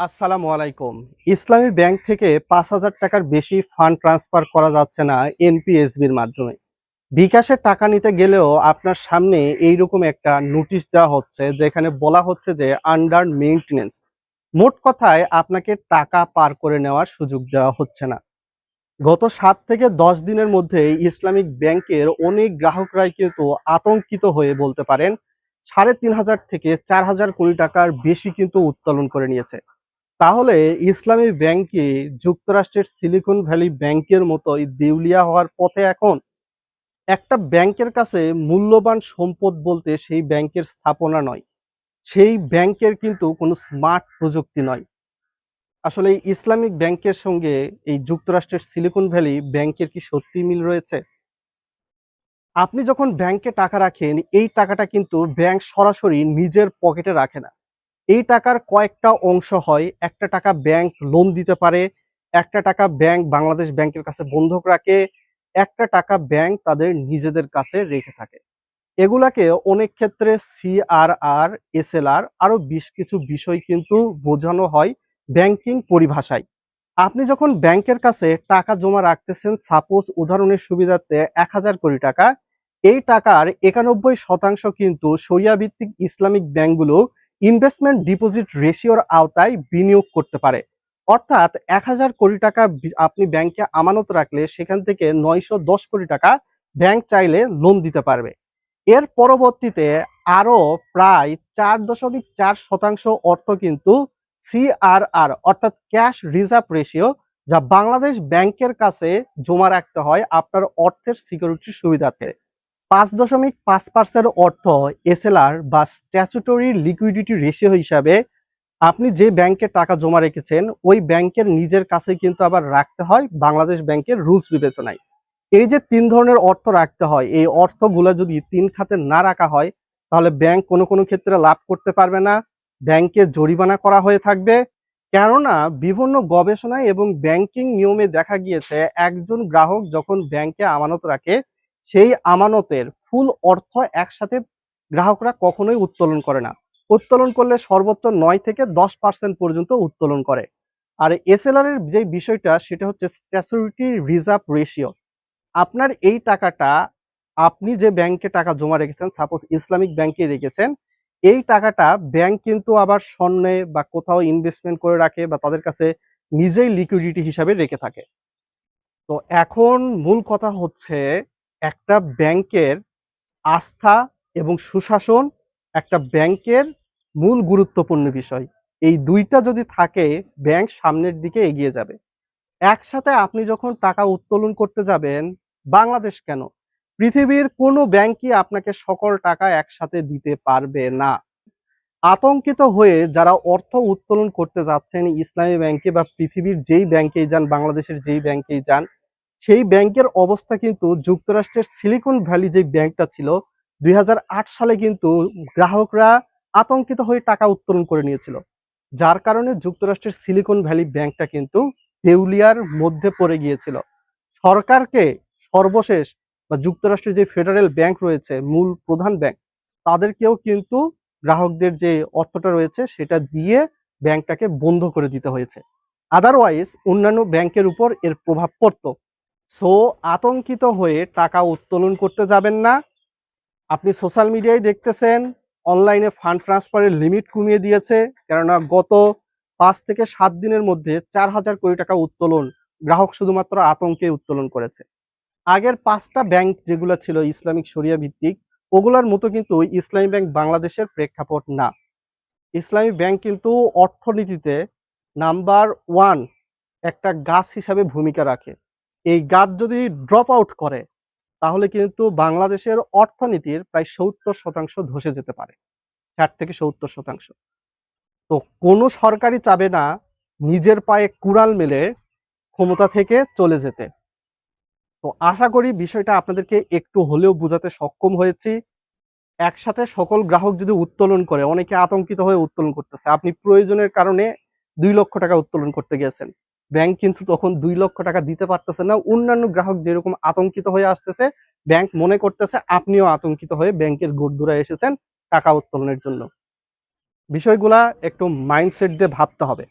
আসসালামু আলাইকুম। ইসলামী ব্যাংক থেকে ৫,০০০ টাকার বেশি ফান্ড ট্রান্সফার করা যাচ্ছে না এনপিএসবির মাধ্যমে। বিকাশে টাকা নিতে গেলেও আপনার সামনে এইরকম একটা নোটিশ দেওয়া হচ্ছে, যেখানে বলা হচ্ছে যে আন্ডার মেইনটেন্যান্স। মোট কথায় আপনাকে টাকা পার করে নেওয়ার সুযোগ দেওয়া হচ্ছে না। গত ৭ থেকে ১০ দিনের মধ্যে ইসলামিক ব্যাংকের অনেক গ্রাহকরাই কিন্তু আতঙ্কিত হয়ে বলতে পারেন ৩,৫০০ থেকে ৪,০০০ কোটি টাকার বেশি কিন্তু উত্তোলন করে নিয়েছে। তাহলে ইসলামী ব্যাংক কি যুক্তরাষ্ট্রের সিলিকন ভ্যালি ব্যাংকের মতোই দেউলিয়া হওয়ার পথে এখন? একটা ব্যাংকের কাছে মূল্যবান সম্পদ বলতে সেই ব্যাংকের স্থাপনা নয়, সেই ব্যাংকের কিন্তু কোনো স্মার্ট প্রযুক্তি নয়। আসলে এই ইসলামিক ব্যাংকের সঙ্গে এই যুক্তরাষ্ট্রের সিলিকন ভ্যালি ব্যাংকের কি সত্যিই মিল রয়েছে? আপনি যখন ব্যাংকে টাকা রাখেন, এই টাকাটা কিন্তু ব্যাংক সরাসরি নিজের পকেটে রাখে না। এই টাকার কয়েকটা অংশ হয়। একটা টাকা ব্যাংক লোন দিতে পারে, একটা টাকা ব্যাংক বাংলাদেশ ব্যাংকের কাছে বন্ধক রাখে, একটা টাকা ব্যাংক তাদের নিজেদের কাছে রেখে থাকে। এগুলাকে অনেক ক্ষেত্রে সিআরআর, এসএলআর আরো বেশ কিছু বিষয় কিন্তু বোঝানো হয় ব্যাংকিং পরিভাষায়। আপনি যখন ব্যাংকের কাছে টাকা জমা রাখতেছেন, সাপোজ উদাহরণের সুবিধার্থে ১,০০০ কোটি টাকা, এই টাকার ৯১% কিন্তু শরিয়া ভিত্তিক ইসলামিক ব্যাংকগুলো ইনভেস্টমেন্ট ডিপোজিট রেশিওর আওতায় বিনিয়োগ করতে পারে। অর্থাৎ ১,০০০ কোটি টাকা আপনি ব্যাংকে আমানত রাখলে সেখান থেকে ৯১০ কোটি টাকা ব্যাংক চাইলে লোন দিতে পারবে। এর পরবর্তীতে আরো প্রায় ৪.৪% অর্থ কিন্তু সিআরআর অর্থাৎ ক্যাশ রিজার্ভ রেশিও, যা বাংলাদেশ ব্যাংকের কাছে জমা রাখতে হয় আপনার অর্থের সিকিউরিটির সুবিধার্থে। ৫.৫% অর্থ এসএলআর বা স্ট্যাচুটরি লিকুইডিটি রেশিও হিসাবে আপনি যে ব্যাংকে টাকা জমা রেখেছেন ওই ব্যাংকের নিজের কাছে কিন্তু আবার রাখতে হয় বাংলাদেশ ব্যাংকের রুলস বিবেচনায়। এই যে ৩ ধরনের অর্থ রাখতে হয়, এই অর্থগুলা যদি ৩ খাতে না রাখা হয়, তাহলে ব্যাংক কোনো ক্ষেত্রে লাভ করতে পারবে না। ব্যাংকে জরিমানা করা হয়ে থাকবে। কেননা বিভিন্ন গবেষণায় এবং ব্যাংকিং নিয়মে দেখা গিয়েছে একজন গ্রাহক যখন ব্যাংকে আমানত রাখে, সেই আমানতের ফুল অর্থ একসাথে গ্রাহকরা কখনোই উত্তোলন করে না। উত্তোলন করলে সর্বোচ্চ ৯ থেকে ১০% পর্যন্ত উত্তোলন করে। আর এসএলআর এর যে বিষয়টা সেটা হচ্ছে স্ট্যাচুরিটি রিজার্ভ রেশিও। আপনার এই টাকাটা আপনি যে ব্যাংকে টাকা জমা রেখেছেন, সাপোজ ইসলামিক ব্যাংকে রেখেছেন, এই টাকাটা ব্যাংক কিন্তু আবার স্বর্ণে বা কোথাও ইনভেস্টমেন্ট করে রাখে বা তাদের কাছে নিজেই লিকুইডিটি হিসাবে রেখে থাকে। তো এখন মূল কথা হচ্ছে একটা ব্যাংকের আস্থা এবং সুশাসন একটা ব্যাংকের মূল গুরুত্বপূর্ণ বিষয়। এই ২ টা যদি থাকে, ব্যাংক সামনের দিকে এগিয়ে যাবে। একসাথে আপনি যখন টাকা উত্তোলন করতে যাবেন, বাংলাদেশ কেন, পৃথিবীর কোনো ব্যাংকই আপনাকে সকল টাকা একসাথে দিতে পারবে না। আতঙ্কিত হয়ে যারা অর্থ উত্তোলন করতে যাচ্ছেন ইসলামী ব্যাংকে বা পৃথিবীর যেই ব্যাংকেই যান, বাংলাদেশের যেই ব্যাংকেই যান, সেই ব্যাংকের অবস্থা কিন্তু যুক্তরাষ্ট্রের সিলিকন ভ্যালি যে ব্যাংকটা ছিল ২০০৮ সালে কিন্তু গ্রাহকরা আতঙ্কিত হয়ে টাকা উত্তোলন করে নিয়েছিল। যার কারণে যুক্তরাষ্ট্রের সিলিকন ভ্যালি ব্যাংকটা কিন্তু দেউলিয়ার মধ্যে পড়ে গিয়েছিল। সরকারকে সর্বশেষ বা যুক্তরাষ্ট্রের যে ফেডারেল ব্যাংক রয়েছে, মূল প্রধান ব্যাংক, তাদেরকেও কিন্তু গ্রাহকদের যে অর্থটা রয়েছে সেটা দিয়ে ব্যাংকটাকে বন্ধ করে দিতে হয়েছে। আদারওয়াইজ অন্যান্য ব্যাংকের উপর এর প্রভাব পড়তো। সো আতঙ্কিত হয়ে টাকা উত্তোলন করতে যাবেন না। আপনি সোশ্যাল মিডিয়ায় দেখতেছেন অনলাইনে ফান্ড ট্রান্সফারের লিমিট কমিয়ে দিয়েছে। কেননা গত ৫ থেকে ৭ দিনের মধ্যে ৪,০০০ কোটি টাকা উত্তোলন গ্রাহক শুধুমাত্র আতঙ্কে উত্তোলন করেছে। আগের ৫ টা ব্যাংক যেগুলো ছিল ইসলামিক শরিয়া ভিত্তিক, ওগুলার মতো কিন্তু ইসলামী ব্যাংক বাংলাদেশের প্রেক্ষাপট না। ইসলামী ব্যাংক কিন্তু অর্থনীতিতে নাম্বার ১ একটা গাছ হিসাবে ভূমিকা রাখে। এই গাছ যদি ড্রপ আউট করে, তাহলে কিন্তু বাংলাদেশের অর্থনীতির প্রায় ৭০% ধসে যেতে পারে। ৬০ থেকে ৭০%। তো কোনো সরকারই চাবে না নিজের পায়ে কুড়াল মেলে ক্ষমতা থেকে চলে যেতে। তো আশা করি বিষয়টা আপনাদেরকে একটু হলেও বোঝাতে সক্ষম হয়েছি। একসাথে সকল গ্রাহক যদি উত্তোলন করে, অনেকে আতঙ্কিত হয়ে উত্তোলন করতেছে। আপনি প্রয়োজনের কারণে ২ লক্ষ টাকা উত্তোলন করতে গিয়েছেন। ব্যাংক কিন্তু তখন ২ লক্ষ টাকা দিতে পারতেছে না। অন্যান্য গ্রাহক যেরকম আতঙ্কিত হয়ে আসতেছে, ব্যাংক মনে করতেছে আপনিও আতঙ্কিত হয়ে ব্যাংকের গোড়দুরায় এসেছেন টাকা উত্তোলনের জন্য। বিষয়গুলা একটু মাইন্ডসেট দিয়ে ভাবতে হবে।